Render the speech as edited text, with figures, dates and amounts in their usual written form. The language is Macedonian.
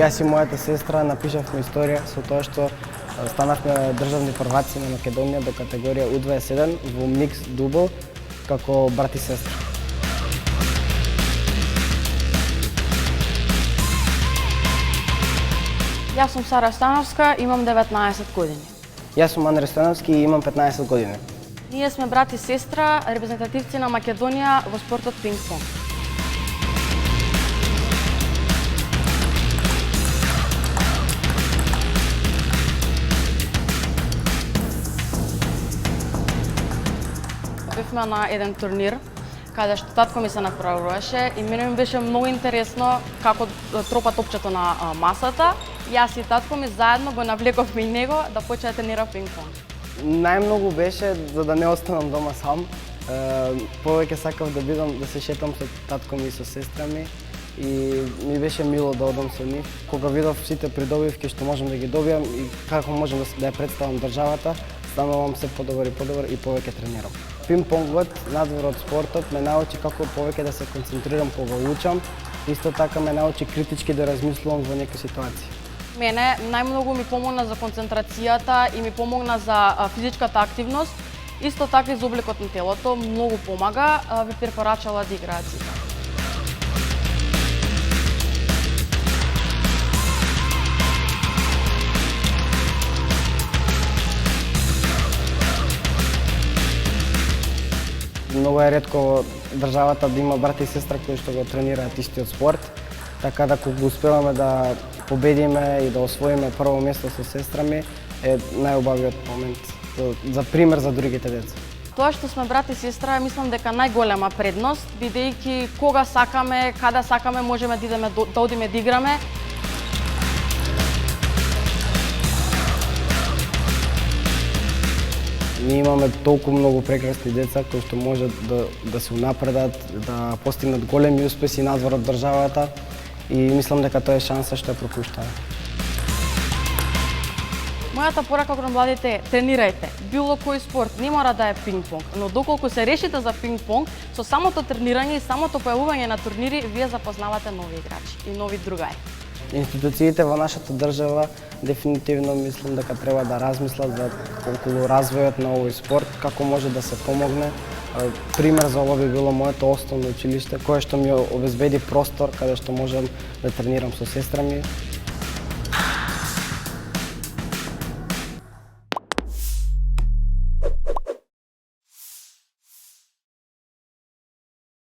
Јас и мојата сестра напишавме историја со тоа што станавме државни прваци на Македонија до категорија U21 во микс дубл како брат и сестра. Јас сум Сара Становска, имам 19 години. Јас сум Андре Стојановски и имам 15 години. Ние сме брат и сестра, репрезентативци на Македонија во спортот пинг-понг. Бевме на еден турнир каде што татко ми се направуваше и мене ми беше многу интересно како тропа топчето на масата. Јас и татко ми заедно го навлековме и него да почне да тренира пинг-понг. Најмногу беше за да не останам дома сам. Повеќе сакав да бидам, да се шетам со татко ми и со сестра ми и ми беше мило да одам со нив. Кога видов сите придобивки што можам да ги добијам и како можам да ја представам државата, станувам се подобар и повеќе тренирам. Пинг-понгот, надвор од спортот, ме научи како повеќе да се концентрирам кога учам, исто така ме научи критички да размислувам во некои ситуации. Мене најмногу ми помогна за концентрацијата и ми помогна за физичката активност, исто така и за обликот на телото, многу помага, ви препорачала да играат сите. Многу е ретко во државата да има брат и сестра кои што го тренираат истиот спорт, така да кога успеваме да победиме и да освоиме прво место со сестра ми е најубавиот момент за пример за другите деца. Тоа што сме брат и сестра, мислам дека најголема предност, бидејќи кога сакаме, каде сакаме, можеме да идеме да одиме да играме. Ние имаме толку многу прекрасни деца кои што можат да се унапредат, да постигнат големи успеси надвор од државата и мислам дека тоа е шанса што ја пропуштаме. Мојата порака кон младите е тренирајте. Било кој спорт, не мора да е пинг-понг, но доколку се решите за пинг-понг, со самото тренирање и самото појавување на турнири, вие запознавате нови играчи и нови другари. Институциите во нашата држава дефинитивно мислам дека треба да размислат за околу развојот на овој спорт, како може да се помогне. Пример за ова би било моето основно училиште, кое што ми обезбеди простор каде што можам да тренирам со сестра ми.